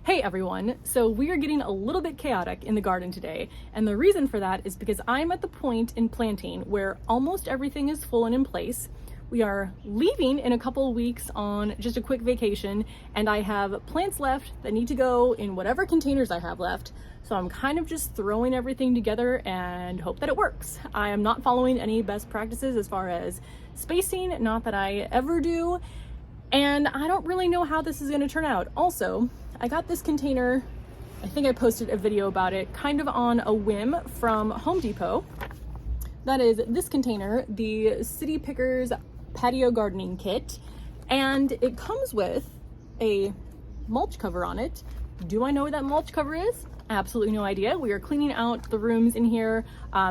Hey everyone! So we are getting a little bit chaotic in the garden today, and the reason for that is because I'm at the point in planting where almost everything is full and in place. We are leaving in a couple of weeks on just a quick vacation, and I have plants left that need to go in whatever containers I have left. So I'm kind of just throwing everything together and hope that it works. I am not following any best practices as far as spacing, not that I ever do, and I don't really know how this is going to turn out. Also, I got this container, I think I posted a video about it, kind of on a whim from Home Depot. That is this container, the City Pickers Patio Gardening Kit, and it comes with a mulch cover on it. Do I know what that mulch cover is? Absolutely no idea. We are cleaning out the rooms in here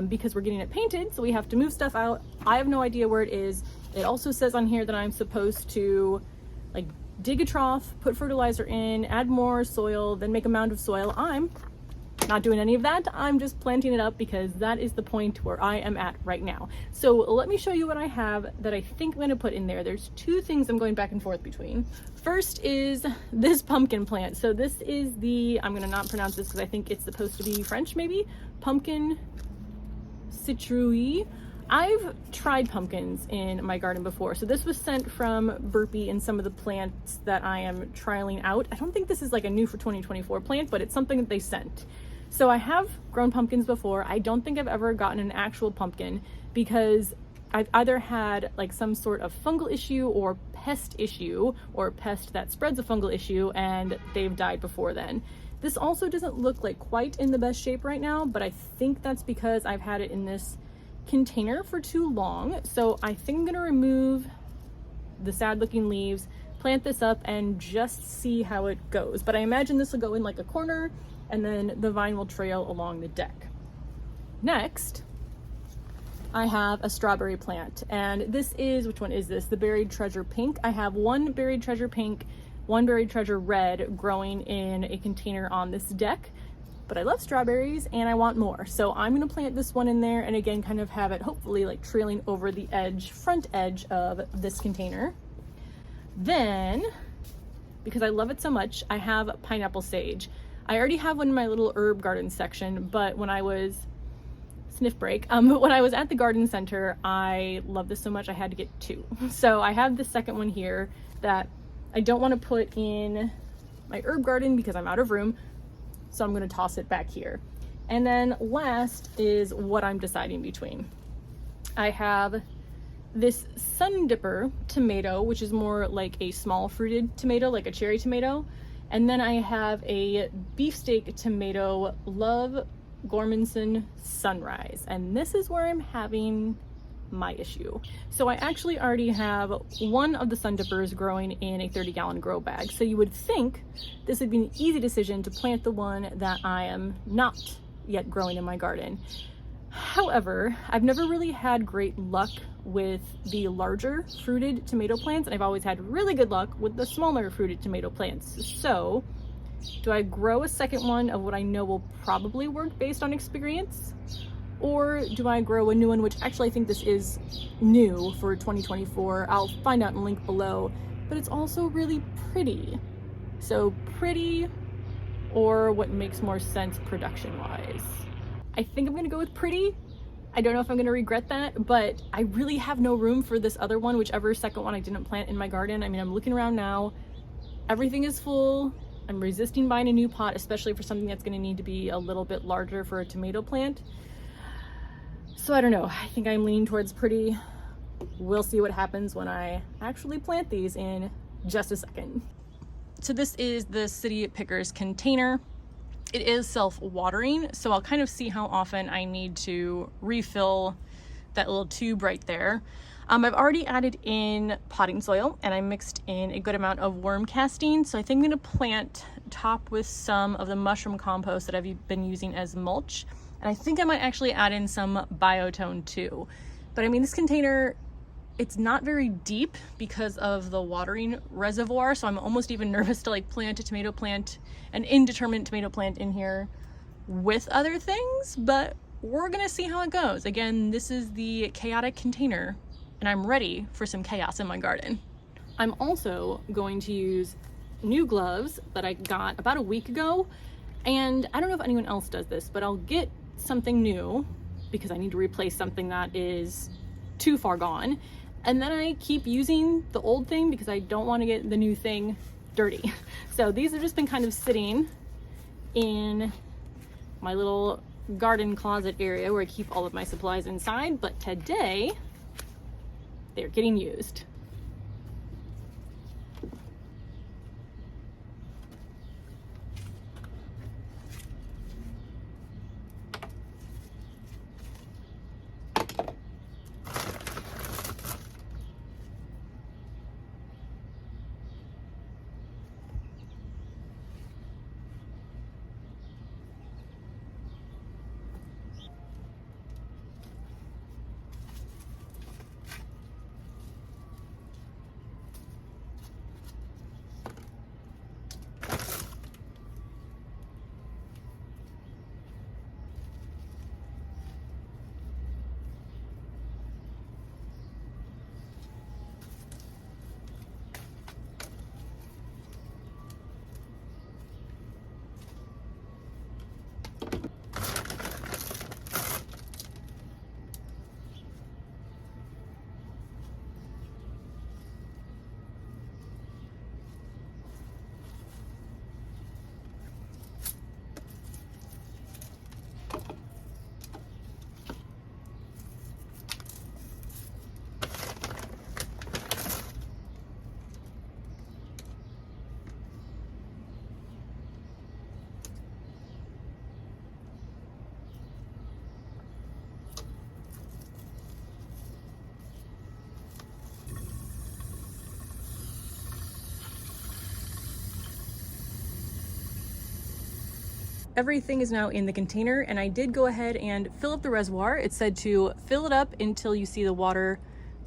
because we're getting it painted, so we have to move stuff out. I have no idea where it is. It also says on here that I'm supposed to dig a trough, put fertilizer in, add more soil, then make a mound of soil. I'm not doing any of that. I'm just planting it up because that is the point where I am at right now. So let me show you what I have that I think I'm going to put in there. There's two things I'm going back and forth between. First is this pumpkin plant. So this is the, I'm going to not pronounce this because I think it's supposed to be French maybe, pumpkin citrouille. I've tried pumpkins in my garden before. So this was sent from Burpee and some of the plants that I am trialing out. I don't think this is like a new for 2024 plant, but it's something that they sent. So I have grown pumpkins before. I don't think I've ever gotten an actual pumpkin because I've either had like some sort of fungal issue or pest issue, or pest that spreads a fungal issue, and they've died before then. This also doesn't look like quite in the best shape right now, but I think that's because I've had it in this container for too long. So I think I'm gonna remove the sad looking leaves, plant this up, and just see how it goes. But I imagine this will go in like a corner, and then the vine will trail along the deck. Next, I have a strawberry plant, and this is, which one is this? The Buried Treasure Pink. I have one Buried Treasure Pink, one Buried Treasure Red growing in a container on this deck. But I love strawberries and I want more. So I'm gonna plant this one in there, and again, kind of have it hopefully like trailing over the edge, front edge of this container. Then, because I love it so much, I have pineapple sage. I already have one in my little herb garden section, but when I was, sniff break, but when I was at the garden center, I love this so much I had to get two. So I have the second one here that I don't wanna put in my herb garden because I'm out of room. So I'm going to toss it back here. And then last is what I'm deciding between. I have this Sun Dipper tomato, which is more like a small fruited tomato, like a cherry tomato. And then I have a beefsteak tomato, Love Gormanson Sunrise. And this is where I'm having my issue. So I actually already have one of the Sun Dippers growing in a 30-gallon grow bag. So you would think this would be an easy decision to plant the one that I am not yet growing in my garden. However, I've never really had great luck with the larger fruited tomato plants, and I've always had really good luck with the smaller fruited tomato plants. So do I grow a second one of what I know will probably work based on experience? Or do I grow a new one, which actually I think this is new for 2024. I'll find out in the link below, but it's also really pretty. So pretty, or what makes more sense production-wise? I think I'm gonna go with pretty. I don't know if I'm gonna regret that, but I really have no room for this other one, whichever second one I didn't plant in my garden. I mean, I'm looking around now, everything is full. I'm resisting buying a new pot, especially for something that's gonna need to be a little bit larger for a tomato plant. So I don't know, I think I'm leaning towards pretty. We'll see what happens when I actually plant these in just a second. So this is the City Pickers container. It is self-watering, so I'll kind of see how often I need to refill that little tube right there. I've already added in potting soil, and I mixed in a good amount of worm casting. So I think I'm gonna plant top with some of the mushroom compost that I've been using as mulch. And I think I might actually add in some biotone too. But I mean, this container, it's not very deep because of the watering reservoir. So I'm almost even nervous to like plant a tomato plant, an indeterminate tomato plant in here with other things, but we're gonna see how it goes. Again, this is the chaotic container, and I'm ready for some chaos in my garden. I'm also going to use new gloves that I got about a week ago. And I don't know if anyone else does this, but I'll get something new because I need to replace something that is too far gone. And then I keep using the old thing because I don't want to get the new thing dirty. So these have just been kind of sitting in my little garden closet area where I keep all of my supplies inside, but today they're getting used. Everything is now in the container, and I did go ahead and fill up the reservoir. It said to fill it up until you see the water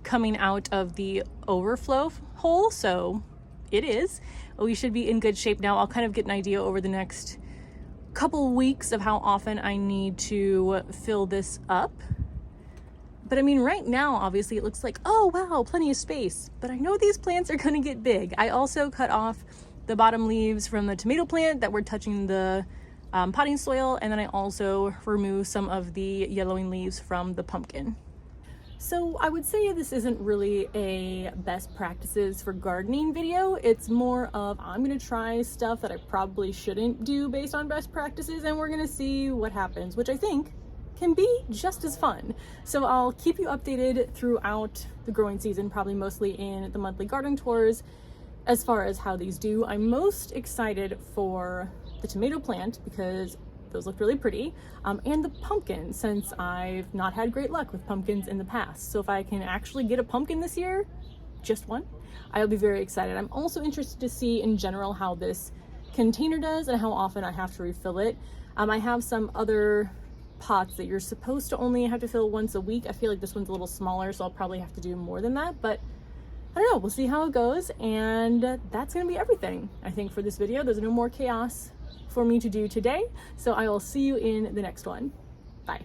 coming out of the overflow hole, so it is. We should be in good shape now. I'll kind of get an idea over the next couple weeks of how often I need to fill this up. But I mean, right now, obviously it looks like, oh wow, plenty of space, but I know these plants are gonna get big. I also cut off the bottom leaves from the tomato plant that were touching the potting soil, and then I also remove some of the yellowing leaves from the pumpkin. So I would say this isn't really a best practices for gardening video. It's more of I'm gonna try stuff that I probably shouldn't do based on best practices, and we're gonna see what happens, which I think can be just as fun. So I'll keep you updated throughout the growing season, probably mostly in the monthly garden tours, as far as how these do. I'm most excited for the tomato plant because those look really pretty, and the pumpkin, since I've not had great luck with pumpkins in the past. So if I can actually get a pumpkin this year, just one, I'll be very excited. I'm also interested to see in general how this container does and how often I have to refill it. I have some other pots that you're supposed to only have to fill once a week. I feel like this one's a little smaller, so I'll probably have to do more than that, but I don't know, we'll see how it goes. And that's gonna be everything, I think, for this video. There's no more chaos for me to do today, so I will see you in the next one. Bye.